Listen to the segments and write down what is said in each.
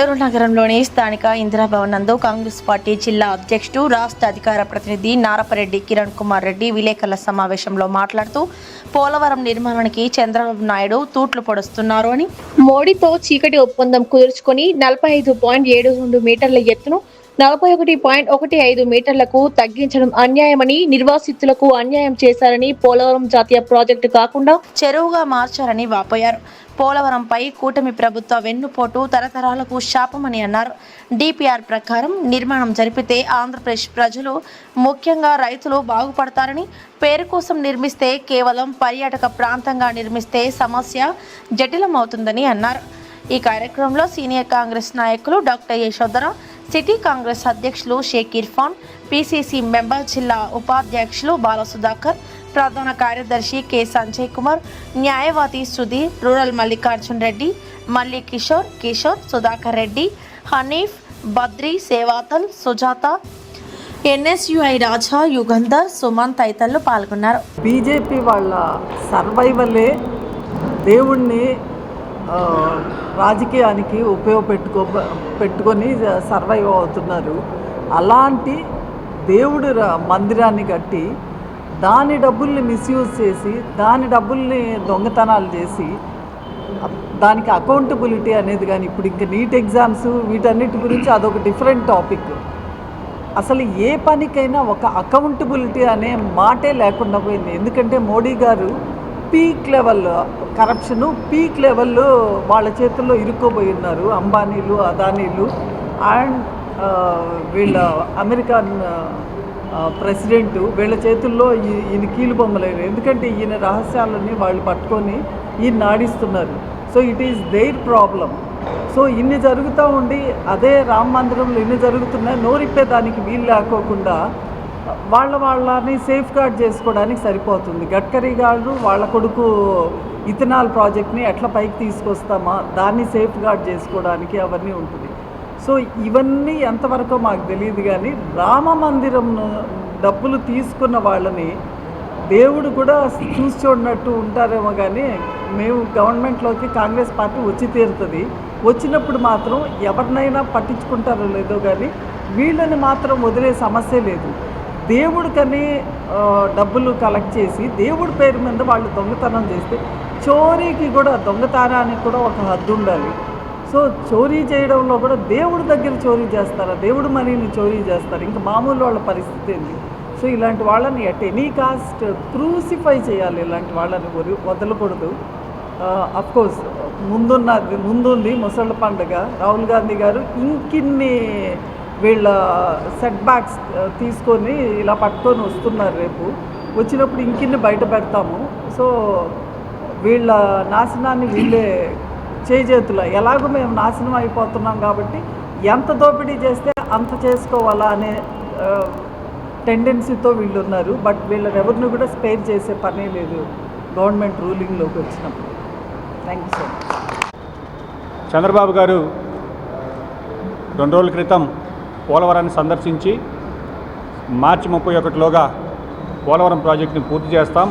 నెల్లూరు నగరంలోని స్థానిక ఇందిరాభవన్ నందు కాంగ్రెస్ పార్టీ జిల్లా అధ్యక్షుడు రాష్ట్ర అధికార ప్రతినిధి నారపరెడ్డి కిరణ్ కుమార్ రెడ్డి విలేకరుల సమావేశంలో మాట్లాడుతూ పోలవరం నిర్మాణానికి చంద్రబాబు నాయుడు తూట్లు పొడుస్తున్నారు అని, మోడీతో చీకటి ఒప్పందం కుదుర్చుకొని 45.72 మీటర్ల ఎత్తును 41.15 మీటర్లకు తగ్గించడం అన్యాయమని, నిర్వాసితులకు అన్యాయం చేశారని, పోలవరం జాతీయ ప్రాజెక్టు కాకుండా చెరువుగా మార్చారని వాపోయారు. పోలవరంపై కూటమి ప్రభుత్వ వెన్నుపోటు తరతరాలకు శాపమని అన్నారు. డిపిఆర్ ప్రకారం నిర్మాణం జరిపితే ఆంధ్రప్రదేశ్ ప్రజలు, ముఖ్యంగా రైతులు బాగుపడతారని, పేరు కోసం నిర్మిస్తే, కేవలం పర్యాటక ప్రాంతంగా నిర్మిస్తే సమస్య జటిలమవుతుందని అన్నారు. ఈ కార్యక్రమంలో సీనియర్ కాంగ్రెస్ నాయకులు డాక్టర్ యశోధర, సిటీ కాంగ్రెస్ అధ్యక్షులు షేక్ ఇర్ఫాన్, పిసిసి మెంబర్, జిల్లా ఉపాధ్యక్షులు బాలసుధాకర్, ప్రధాన కార్యదర్శి కె సంజయ్ కుమార్, న్యాయవాది సుధీర్, రూరల్ మల్లికార్జున్ రెడ్డి, మల్లి కిషోర్, సుధాకర్ రెడ్డి, హనీఫ్, బద్రి, సేవాతల్, సుజాత, ఎన్ఎస్యుఐ రాజా, యుగంధర్, సుమన్ తదితరులు పాల్గొన్నారు. బీజేపీ వాళ్ళ సర్వైవలే దేవుణ్ణి రాజకీయానికి పెట్టుకొని సర్వైవ్ అవుతున్నారు. అలాంటి దేవుడి మందిరాన్ని కట్టి దాని డబ్బుల్ని మిస్యూజ్ చేసి, దాని డబ్బుల్ని దొంగతనాలు చేసి, దానికి అకౌంటబిలిటీ అనేది కానీ, ఇప్పుడు ఇంకా నీట్ ఎగ్జామ్స్ వీటన్నిటి గురించి అదొక డిఫరెంట్ టాపిక్. అసలు ఏ పనికైనా ఒక అకౌంటబిలిటీ అనే మాటే లేకుండా పోయింది. ఎందుకంటే మోడీ గారు పీక్ లెవెల్ కరప్షను, పీక్ లెవెల్లో వాళ్ళ చేతుల్లో ఇరుక్కోబోయి ఉన్నారు. అంబానీలు, అదానీలు అండ్ వీళ్ళ అమెరికన్ ప్రెసిడెంట్, వీళ్ళ చేతుల్లో ఈయన కీలుబొమ్మలేరు. ఎందుకంటే ఈయన రహస్యాలని వాళ్ళు పట్టుకొని ఈయన ఆడిస్తున్నారు. So it is their problem. So ఇన్ని జరుగుతూ ఉండి అదే రామ మందిరంలో ఇన్ని జరుగుతున్నాయి, నోరిప్పే దానికి వీలు లేకోకుండా వాళ్ళని సేఫ్ గార్డ్ చేసుకోవడానికి సరిపోతుంది. గడ్కరీ గారు వాళ్ళ కొడుకు ఇథనాల్ ప్రాజెక్ట్ని ఎట్లా పైకి తీసుకొస్తామా, దాన్ని సేఫ్ గార్డ్ చేసుకోవడానికి అవన్నీ ఉంటుంది. సో ఇవన్నీ ఎంతవరకు మాకు తెలియదు. కానీ రామ మందిరం డబ్బులు తీసుకున్న వాళ్ళని దేవుడు కూడా చూసి చూడనట్టు ఉంటారేమో. కానీ మేము గవర్నమెంట్లోకి కాంగ్రెస్ పార్టీ వచ్చి తీరుతుంది. వచ్చినప్పుడు మాత్రం ఎవరినైనా పట్టించుకుంటారో లేదో కానీ వీళ్ళని మాత్రం వదిలే సమస్య లేదు. దేవుడికని డబ్బులు కలెక్ట్ చేసి దేవుడి పేరు మీద వాళ్ళు దొంగతనం చేస్తే, చోరీకి కూడా, దొంగతనానికి కూడా ఒక హద్దు ఉండాలి. సో చోరీ చేయడంలో కూడా దేవుడి దగ్గర చోరీ చేస్తారా, దేవుడి మనీని చోరీ చేస్తారు, ఇంకా మామూలు వాళ్ళ పరిస్థితి ఏంటి? సో ఇలాంటి వాళ్ళని ఎట్ ఎనీ కాస్ట్ క్రూసిఫై చేయాలి. ఇలాంటి వాళ్ళని వదలకూడదు. అఫ్కోర్స్ ముందుంది ముసళ్ళ పండుగ. రాహుల్ గాంధీ గారు ఇంకిన్ని వీళ్ళ సెట్ బ్యాక్స్ తీసుకొని ఇలా పట్టుకొని వస్తున్నారు. రేపు వచ్చినప్పుడు ఇంకిన్ని బయట పెడతాము. సో వీళ్ళ నాశనాన్ని వీళ్ళే చేతుల, ఎలాగో మేము నాశనం అయిపోతున్నాం కాబట్టి ఎంత దోపిడీ చేస్తే అంత చేసుకోవాలా అనే టెండెన్సీతో వీళ్ళు ఉన్నారు. బట్ వీళ్ళని ఎవరిని కూడా స్పేర్ చేసే పనే లేదు గవర్నమెంట్ రూలింగ్లోకి వచ్చినప్పుడు. Thank you so much. Chandrababu గారు 2 రోజుల క్రితం పోలవరాన్ని సందర్శించి మార్చి 31లోగా పోలవరం ప్రాజెక్టుని పూర్తి చేస్తాం,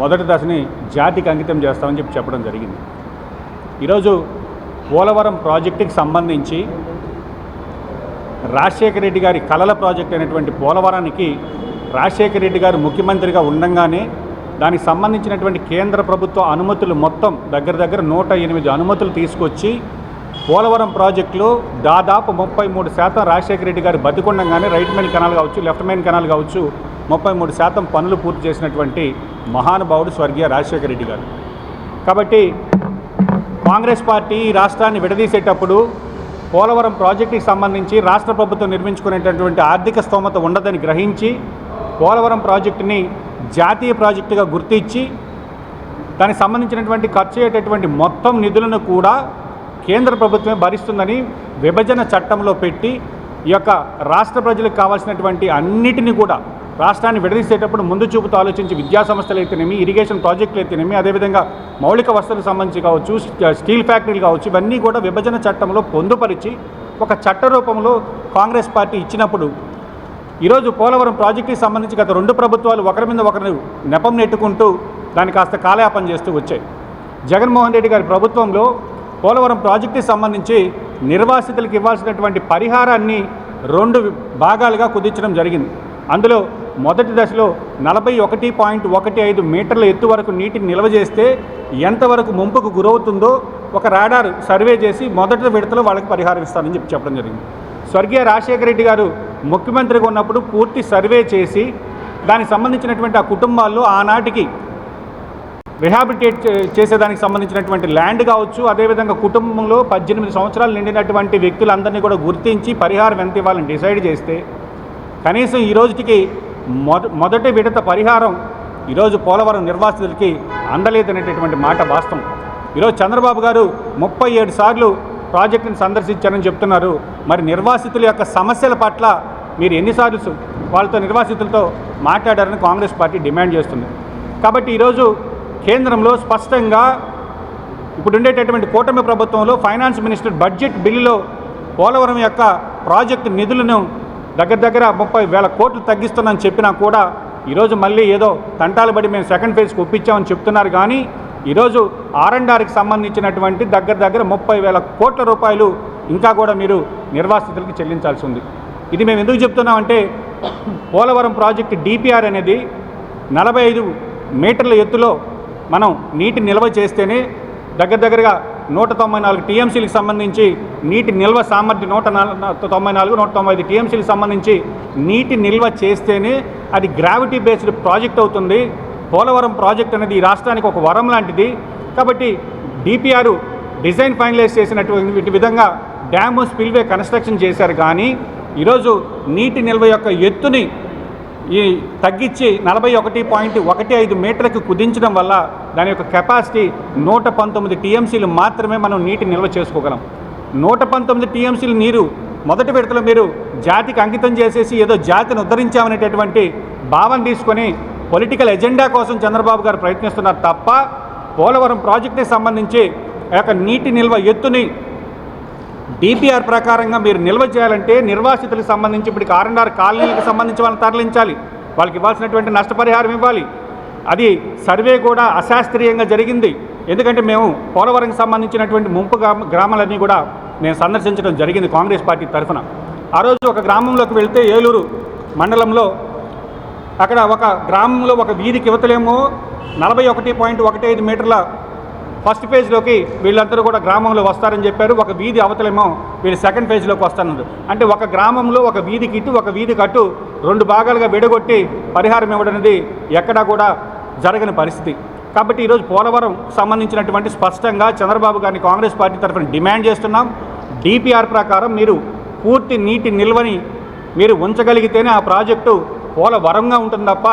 మొదటి దశని జాతికి అంకితం చేస్తామని చెప్పడం జరిగింది. ఈరోజు పోలవరం ప్రాజెక్టుకి సంబంధించి రాజశేఖర రెడ్డి గారి కలల ప్రాజెక్ట్ అయినటువంటి పోలవరానికి రాజశేఖర రెడ్డి గారు ముఖ్యమంత్రిగా ఉండంగానే దానికి సంబంధించినటువంటి కేంద్ర ప్రభుత్వ అనుమతులు మొత్తం దగ్గర 108 అనుమతులు తీసుకొచ్చి పోలవరం ప్రాజెక్టులో దాదాపు 33% రాజశేఖర రెడ్డి గారు బతికుండగానే రైట్ మెయిన్ కెనాల్ కావచ్చు, లెఫ్ట్ మెయిన్ కెనాల్ కావచ్చు 33% పనులు పూర్తి చేసినటువంటి మహానుభావుడు స్వర్గీయ రాజశేఖర రెడ్డి గారు. కాబట్టి కాంగ్రెస్ పార్టీ రాష్ట్రాన్ని విడదీసేటప్పుడు పోలవరం ప్రాజెక్టుకి సంబంధించి రాష్ట్ర ప్రభుత్వం నిర్మించుకునేటటువంటి ఆర్థిక స్తోమత ఉండదని గ్రహించి పోలవరం ప్రాజెక్టుని జాతీయ ప్రాజెక్టుగా గుర్తించి దానికి సంబంధించినటువంటి ఖర్చు అయ్యేటటువంటి మొత్తం నిధులను కూడా కేంద్ర ప్రభుత్వమే భరిస్తుందని విభజన చట్టంలో పెట్టి ఈ యొక్క రాష్ట్ర ప్రజలకు కావాల్సినటువంటి అన్నిటినీ కూడా రాష్ట్రాన్ని విడదీసేటప్పుడు ముందు చూపుతూ ఆలోచించి విద్యా సంస్థలు అయితేనేమి, ఇరిగేషన్ ప్రాజెక్టులు అయితేనేమి, అదేవిధంగా మౌలిక వసతులకు సంబంధించి కావచ్చు, స్టీల్ ఫ్యాక్టరీలు కావచ్చు, ఇవన్నీ కూడా విభజన చట్టంలో పొందుపరిచి ఒక చట్ట రూపంలో కాంగ్రెస్ పార్టీ ఇచ్చినప్పుడు ఈరోజు పోలవరం ప్రాజెక్టుకి సంబంధించి గత 2 ప్రభుత్వాలు ఒకరి మీద ఒకరు నెపం నెట్టుకుంటూ దాన్ని కాస్త కాలయాపన చేస్తూ వచ్చాయి. జగన్మోహన్ రెడ్డి గారి ప్రభుత్వంలో పోలవరం ప్రాజెక్టుకి సంబంధించి నిర్వాసితులకు ఇవ్వాల్సినటువంటి పరిహారాన్ని 2 భాగాలుగా కుదించడం జరిగింది. అందులో మొదటి దశలో 41.15 మీటర్ల ఎత్తు వరకు నీటిని నిల్వ చేస్తే ఎంతవరకు ముంపుకు గురవుతుందో ఒక రాడార్ సర్వే చేసి మొదటి విడతలో వాళ్ళకి పరిహారం ఇస్తానని చెప్పడం జరిగింది. స్వర్గీయ రాజశేఖర రెడ్డి గారు ముఖ్యమంత్రిగా ఉన్నప్పుడు పూర్తి సర్వే చేసి దానికి సంబంధించినటువంటి ఆ కుటుంబాల్లో ఆనాటికి రిహాబిలిటేట్ చేసేదానికి సంబంధించినటువంటి ల్యాండ్ కావచ్చు, అదేవిధంగా కుటుంబంలో 18 సంవత్సరాలు నిండినటువంటి వ్యక్తులందరినీ కూడా గుర్తించి పరిహారం ఎంత ఇవ్వాలని డిసైడ్ చేస్తే కనీసం ఈ రోజుకి మొదటి విడత పరిహారం ఈరోజు పోలవరం నిర్వాసితులకి అందలేదనేటటువంటి మాట వాస్తవం. ఈరోజు చంద్రబాబు గారు 37 సార్లు ప్రాజెక్టుని సందర్శించారని చెప్తున్నారు. మరి నిర్వాసితుల యొక్క సమస్యల పట్ల మీరు ఎన్నిసార్లు వాళ్ళతో నిర్వాసితులతో మాట్లాడారని కాంగ్రెస్ పార్టీ డిమాండ్ చేస్తుంది. కాబట్టి ఈరోజు కేంద్రంలో స్పష్టంగా ఇప్పుడు ఉండేటటువంటి కూటమి ప్రభుత్వంలో ఫైనాన్స్ మినిస్టర్ బడ్జెట్ బిల్లులో పోలవరం యొక్క ప్రాజెక్టు నిధులను దగ్గర 30,000 కోట్లు తగ్గిస్తున్నామని చెప్పినా కూడా ఈరోజు మళ్ళీ ఏదో తంటాలు పడి మేము సెకండ్ ఫేజ్కి ఒప్పించామని చెప్తున్నారు. కానీ ఈరోజు R&Rకి సంబంధించినటువంటి దగ్గర 30,000 కోట్ల రూపాయలు ఇంకా కూడా మీరు నిర్వాసితులకి చెల్లించాల్సి ఉంది. ఇది మేము ఎందుకు చెప్తున్నామంటే పోలవరం ప్రాజెక్టు DPR అనేది 45 మీటర్ల ఎత్తులో మనం నీటి నిల్వ చేస్తేనే దగ్గరగా 194 TMCలకు సంబంధించి నీటి నిల్వ సామర్థ్యం 195 TMCలకు సంబంధించి నీటి నిల్వ చేస్తేనే అది గ్రావిటీ బేస్డ్ ప్రాజెక్ట్ అవుతుంది. పోలవరం ప్రాజెక్ట్ అనేది ఈ రాష్ట్రానికి ఒక వరం లాంటిది. కాబట్టి DPR డిజైన్ ఫైనలైజ్ చేసినటువంటి విధంగా డ్యాము స్పిల్వే కన్స్ట్రక్షన్ చేశారు. కానీ ఈరోజు నీటి నిల్వ యొక్క ఎత్తుని తగ్గించి 41.15 మీటర్లకు కుదించడం వల్ల దాని యొక్క కెపాసిటీ 119 TMCలు మాత్రమే మనం నీటి నిల్వ చేసుకోగలం. 119 TMCలు నీరు మొదటి విడతలో మీరు జాతికి అంకితం చేసేసి ఏదో జాతిని ఉద్ధరించామనేటటువంటి భావన తీసుకొని పొలిటికల్ ఎజెండా కోసం చంద్రబాబు గారు ప్రయత్నిస్తున్నారు తప్ప పోలవరం ప్రాజెక్టుకి సంబంధించి ఆ యొక్క నీటి నిల్వ ఎత్తుని DPR ప్రకారంగా మీరు నిల్వ చేయాలంటే నిర్వాసితులకు సంబంధించి ఇప్పటికి R&R కాలనీలకు సంబంధించి వాళ్ళని తరలించాలి, వాళ్ళకి ఇవ్వాల్సినటువంటి నష్టపరిహారం ఇవ్వాలి. అది సర్వే కూడా అశాస్త్రీయంగా జరిగింది. ఎందుకంటే మేము పోలవరంకి సంబంధించినటువంటి ముంపు గ్రామాలన్నీ కూడా నేను సందర్శించడం జరిగింది కాంగ్రెస్ పార్టీ తరఫున. ఆ రోజు ఒక గ్రామంలోకి వెళ్తే ఏలూరు మండలంలో అక్కడ ఒక గ్రామంలో ఒక వీధికి యువతలేమో 41.15 మీటర్ల ఫస్ట్ ఫేజ్లోకి వీళ్ళందరూ కూడా గ్రామంలో వస్తారని చెప్పారు. ఒక వీధి అవతలేమో వీళ్ళు సెకండ్ ఫేజ్లోకి వస్తున్నారు. అంటే ఒక గ్రామంలో ఒక వీధికి ఇటు ఒక వీధికి అటు 2 భాగాలుగా విడగొట్టి పరిహారం ఇవ్వడం అనేది ఎక్కడా కూడా జరగని పరిస్థితి. కాబట్టి ఈరోజు పోలవరం సంబంధించినటువంటి స్పష్టంగా చంద్రబాబు గారిని కాంగ్రెస్ పార్టీ తరఫున డిమాండ్ చేస్తున్నాం. DPR ప్రకారం మీరు పూర్తి నీటి నిల్వని మీరు ఉంచగలిగితేనే ఆ ప్రాజెక్టు పోలవరంగా ఉంటుంది తప్ప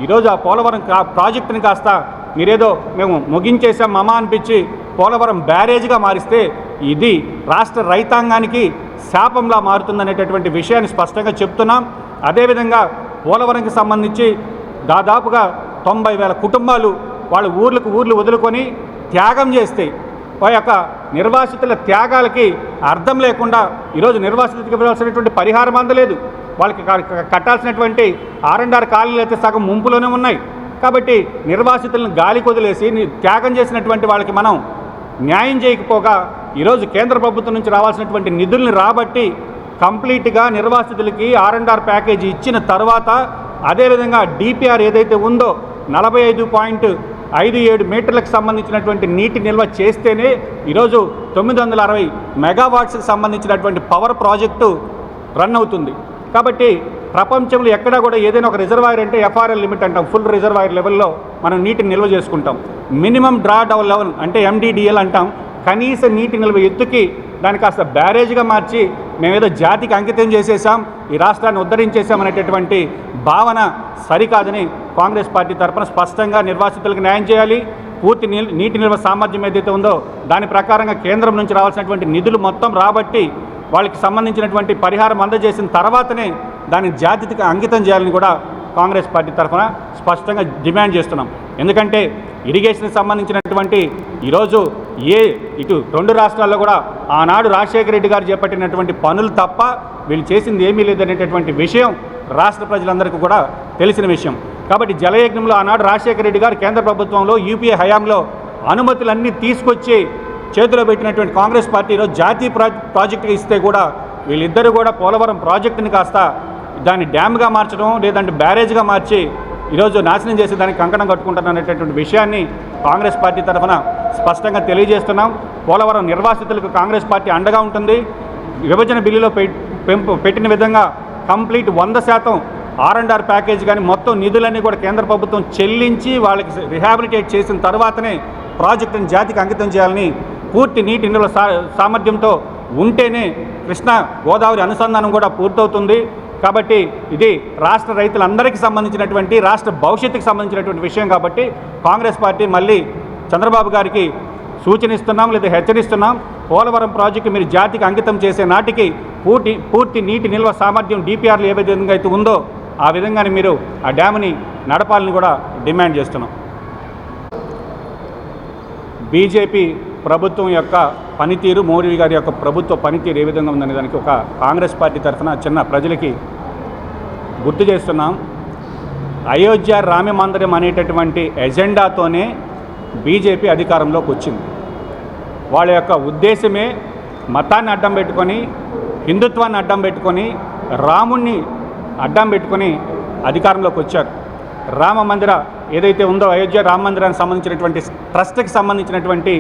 ఈరోజు ఆ పోలవరం ప్రాజెక్టుని కాస్త మీరేదో మేము ముగించేసాం మమా అనిపించి పోలవరం బ్యారేజ్గా మారిస్తే ఇది రాష్ట్ర రైతాంగానికి శాపంలా మారుతుందనేటటువంటి విషయాన్ని స్పష్టంగా చెప్తున్నాం. అదేవిధంగా పోలవరంకి సంబంధించి దాదాపుగా 90,000 కుటుంబాలు వాళ్ళ ఊర్లు వదులుకొని త్యాగం చేస్తే ఆ యొక్క నిర్వాసితుల త్యాగాలకి అర్థం లేకుండా ఈరోజు నిర్వాసితులకు ఇవ్వాల్సినటువంటి పరిహారం అందలేదు. వాళ్ళకి కట్టాల్సినటువంటి R&R కాలనీలు అయితే సగం ముంపులోనే ఉన్నాయి. కాబట్టి నిర్వాసితులను గాలి కొదిలేసి త్యాగం చేసినటువంటి వాళ్ళకి మనం న్యాయం చేయకపోగా ఈరోజు కేంద్ర ప్రభుత్వం నుంచి రావాల్సినటువంటి నిధుల్ని రాబట్టి కంప్లీట్గా నిర్వాసితులకి R&R ప్యాకేజీ ఇచ్చిన తర్వాత అదేవిధంగా DPR ఏదైతే ఉందో 45.57 మీటర్లకు సంబంధించినటువంటి నీటి నిల్వ చేస్తేనే ఈరోజు 960 మెగావాట్స్కి సంబంధించినటువంటి పవర్ ప్రాజెక్టు రన్ అవుతుంది. కాబట్టి ప్రపంచంలో ఎక్కడా కూడా ఏదైనా ఒక రిజర్వాయర్ అంటే FRL లిమిట్ అంటాం, ఫుల్ రిజర్వాయర్ లెవెల్లో మనం నీటిని నిల్వ చేసుకుంటాం. మినిమం డ్రా డౌన్ లెవెల్ అంటే MDDL అంటాం. కనీస నీటి నిల్వ ఎత్తుకి దాన్ని కాస్త బ్యారేజ్గా మార్చి మేమేదో జాతికి అంకితం చేసేసాం, ఈ రాష్ట్రాన్ని ఉద్ధరించేసామనేటటువంటి భావన సరికాదని కాంగ్రెస్ పార్టీ తరఫున స్పష్టంగా నిర్వాసితులకు న్యాయం చేయాలి. పూర్తి నీటి నిల్వ సామర్థ్యం ఏదైతే ఉందో దాని ప్రకారంగా కేంద్రం నుంచి రావాల్సినటువంటి నిధులు మొత్తం రాబట్టి వాళ్ళకి సంబంధించినటువంటి పరిహారం అందజేసిన తర్వాతనే దాన్ని జాతికి అంకితం చేయాలని కూడా కాంగ్రెస్ పార్టీ తరఫున స్పష్టంగా డిమాండ్ చేస్తున్నాం. ఎందుకంటే ఇరిగేషన్కి సంబంధించినటువంటి ఈరోజు ఇటు 2 రాష్ట్రాల్లో కూడా ఆనాడు రాజశేఖర రెడ్డి గారు చేపట్టినటువంటి పనులు తప్ప వీళ్ళు చేసింది ఏమీ లేదనేటటువంటి విషయం రాష్ట్ర ప్రజలందరికీ కూడా తెలిసిన విషయం. కాబట్టి జలయజ్ఞంలో ఆనాడు రాజశేఖర రెడ్డి గారు కేంద్ర ప్రభుత్వంలో UPA హయాంలో అనుమతులన్నీ తీసుకొచ్చి చేతిలో పెట్టినటువంటి కాంగ్రెస్ పార్టీ ఈరోజు జాతీయ ప్రాజెక్టుగా ఇస్తే కూడా వీళ్ళిద్దరూ కూడా పోలవరం ప్రాజెక్టుని కాస్త దాన్ని డ్యామ్గా మార్చడం లేదంటే బ్యారేజ్గా మార్చి ఈరోజు నాశనం చేసి దానికి కంకణం కట్టుకుంటున్నటువంటి విషయాన్ని కాంగ్రెస్ పార్టీ తరఫున స్పష్టంగా తెలియజేస్తున్నాం. పోలవరం నిర్వాసితులకు కాంగ్రెస్ పార్టీ అండగా ఉంటుంది. విభజన బిల్లులో పెట్టిన విధంగా కంప్లీట్ 100% R&R ప్యాకేజ్ కానీ మొత్తం నిధులన్నీ కూడా కేంద్ర ప్రభుత్వం చెల్లించి వాళ్ళకి రిహాబిలిటేట్ చేసిన తర్వాతనే ప్రాజెక్టును జాతికి అంకితం చేయాలని పూర్తి నీటి నిల్వ సామర్థ్యంతో ఉంటేనే కృష్ణా గోదావరి అనుసంధానం కూడా పూర్తవుతుంది. కాబట్టి ఇది రాష్ట్ర రైతులందరికీ సంబంధించినటువంటి రాష్ట్ర భవిష్యత్తుకు సంబంధించినటువంటి విషయం. కాబట్టి కాంగ్రెస్ పార్టీ మళ్ళీ చంద్రబాబు గారికి సూచనిస్తున్నాం లేదా హెచ్చరిస్తున్నాం, పోలవరం ప్రాజెక్టు మీరు జాతికి అంకితం చేసే నాటికి పూర్తి నీటి నిల్వ సామర్థ్యం DPRలు ఏ విధంగా అయితే ఉందో ఆ విధంగానే మీరు ఆ డ్యామ్ని నడపాలని కూడా డిమాండ్ చేస్తున్నాం. బీజేపీ ప్రభుత్వం యొక్క పనితీరు, మోడీ గారి యొక్క ప్రభుత్వ పనితీరు ఏ విధంగా ఉందనే దానికి ఒక కాంగ్రెస్ పార్టీ తరఫున చిన్న ప్రజలకి గుర్తు చేస్తున్నాం. అయోధ్య రామ మందిరం అనేటటువంటి ఎజెండాతోనే బీజేపీ అధికారంలోకి వచ్చింది. వాళ్ళ యొక్క ఉద్దేశమే మతాన్ని అడ్డం పెట్టుకొని, హిందుత్వాన్ని అడ్డం పెట్టుకొని, రాముణ్ణి అడ్డం పెట్టుకొని అధికారంలోకి వచ్చారు. రామ మందిర ఏదైతే ఉందో అయోధ్య రామ మందిరానికి సంబంధించినటువంటి ట్రస్ట్కి సంబంధించినటువంటి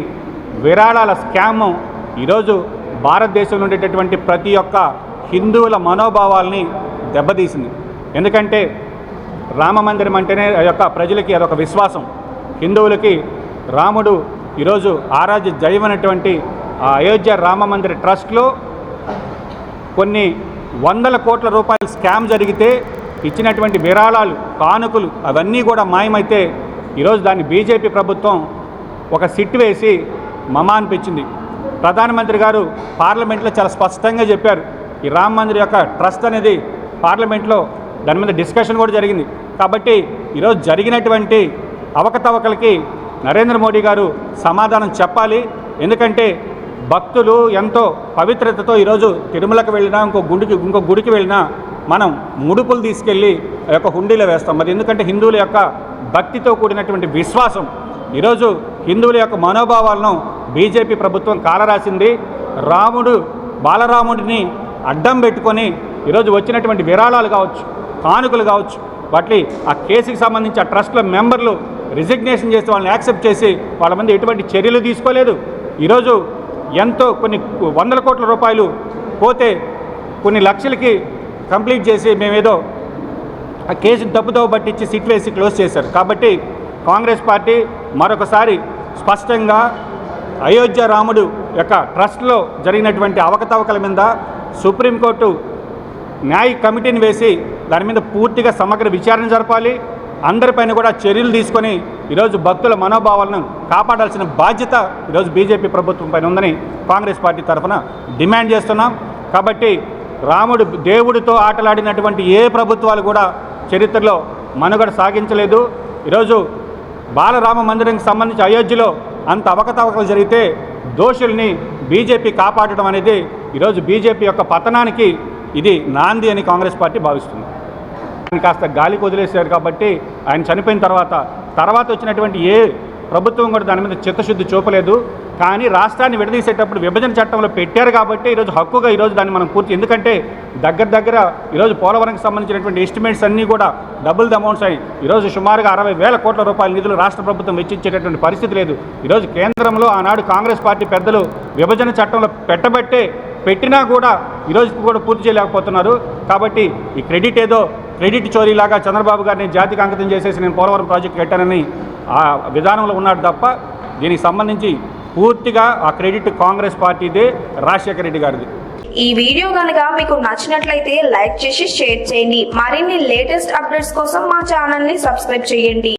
విరాళాల స్కామ్ ఈరోజు భారతదేశంలో ఉండేటటువంటి ప్రతి ఒక్క హిందువుల మనోభావాల్ని దెబ్బతీసింది. ఎందుకంటే రామ మందిరం అంటేనే ఆ యొక్క ప్రజలకి అదొక విశ్వాసం. హిందువులకి రాముడు ఈరోజు ఆరాధ్య దైవమైనటువంటి ఆ అయోధ్య రామ మందిర ట్రస్ట్లో కొన్ని 100 కోట్ల రూపాయల స్కామ్ జరిగితే ఇచ్చినటువంటి విరాళాలు, కానుకలు అవన్నీ కూడా మాయమైతే ఈరోజు దాన్ని బీజేపీ ప్రభుత్వం ఒక సిట్ వేసి మమా అనిపించింది. ప్రధానమంత్రి గారు పార్లమెంట్లో చాలా స్పష్టంగా చెప్పారు, ఈ రామ మందిర్ యొక్క ట్రస్ట్ అనేది పార్లమెంట్లో దాని మీద డిస్కషన్ కూడా జరిగింది. కాబట్టి ఈరోజు జరిగినటువంటి అవకతవకలకి నరేంద్ర మోడీ గారు సమాధానం చెప్పాలి. ఎందుకంటే భక్తులు ఎంతో పవిత్రతతో ఈరోజు తిరుమలకు వెళ్ళినా ఇంకో గుడికి వెళ్ళినా మనం ముడుపులు తీసుకెళ్ళి ఆ యొక్క హుండీలో వేస్తాం. మరి ఎందుకంటే హిందువుల యొక్క భక్తితో కూడినటువంటి విశ్వాసం ఈరోజు హిందువుల యొక్క మనోభావాలను బీజేపీ ప్రభుత్వం కాలరాసింది. బాలరాముడిని అడ్డం పెట్టుకొని ఈరోజు వచ్చినటువంటి విరాళాలు కావచ్చు, కానుకలు కావచ్చు, వాటి ఆ కేసుకి సంబంధించి ఆ ట్రస్ట్లో మెంబర్లు రిజిగ్నేషన్ చేసి వాళ్ళని యాక్సెప్ట్ చేసి వాళ్ళ మీద ఎటువంటి చర్యలు తీసుకోలేదు. ఈరోజు ఎంతో కొన్ని 100 కోట్ల రూపాయలు పోతే కొన్ని లక్షలకి కంప్లీట్ చేసి మేమేదో ఆ కేసును తప్పుదో పట్టించి సిట్ వేసి క్లోజ్ చేశారు. కాబట్టి కాంగ్రెస్ పార్టీ మరొకసారి స్పష్టంగా అయోధ్య రాముడు యొక్క ట్రస్ట్లో జరిగినటువంటి అవకతవకల మీద సుప్రీంకోర్టు న్యాయ కమిటీని వేసి దాని మీద పూర్తిగా సమగ్ర విచారణ జరపాలి. అందరిపైన కూడా చర్యలు తీసుకొని ఈరోజు భక్తుల మనోభావాలను కాపాడాల్సిన బాధ్యత ఈరోజు బీజేపీ ప్రభుత్వం పైన ఉందని కాంగ్రెస్ పార్టీ తరఫున డిమాండ్ చేస్తున్నాం. కాబట్టి రాముడు దేవుడితో ఆటలాడినటువంటి ఏ ప్రభుత్వాలు కూడా చరిత్రలో మనుగడ సాగించలేదు. ఈరోజు బాలరామ మందిరానికి సంబంధించి అయోధ్యలో అంత అవకతవకలు జరిగితే దోషుల్ని బీజేపీ కాపాడడం అనేది ఈరోజు బీజేపీ యొక్క పతనానికి ఇది నాంది అని కాంగ్రెస్ పార్టీ భావిస్తుంది. ఆయన కాస్త గాలికి వదిలేశారు. కాబట్టి ఆయన చనిపోయిన తర్వాత వచ్చినటువంటి ఏ ప్రభుత్వం కూడా దాని మీద చిత్తశుద్ధి చూపలేదు. కానీ రాష్ట్రాన్ని విడదీసేటప్పుడు విభజన చట్టంలో పెట్టారు కాబట్టి ఈరోజు హక్కుగా ఈరోజు దాన్ని మనం పూర్తి, ఎందుకంటే దగ్గర ఈరోజు పోలవరంకి సంబంధించినటువంటి ఎస్టిమేట్స్ అన్నీ కూడా డబుల్ ద అమౌంట్స్ అయ్యి ఈరోజు సుమారుగా 60,000 కోట్ల రూపాయల నిధులు రాష్ట్ర ప్రభుత్వం వెచ్చించేటటువంటి పరిస్థితి లేదు. ఈరోజు కేంద్రంలో ఆనాడు కాంగ్రెస్ పార్టీ పెద్దలు విభజన చట్టంలో పెట్టినా కూడా ఈరోజు కూడా పూర్తి చేయలేకపోతున్నారు. కాబట్టి ఈ క్రెడిట్ చోరీలాగా చంద్రబాబు గారిని జాతికి అంకితం చేసేసి నేను పోలవరం ప్రాజెక్టు కట్టానని ఆ విధానంలో ఉన్నాడు తప్ప దీనికి సంబంధించి పూర్తిగా ఆ క్రెడిట్ కాంగ్రెస్ పార్టీదే, రాజశేఖర రెడ్డి గారిది. ఈ వీడియో కనుక మీకు నచ్చినట్లయితే లైక్ చేసి షేర్ చేయండి. మరిన్ని లేటెస్ట్ అప్డేట్స్ కోసం మా ఛానల్ ని సబ్స్క్రైబ్ చేయండి.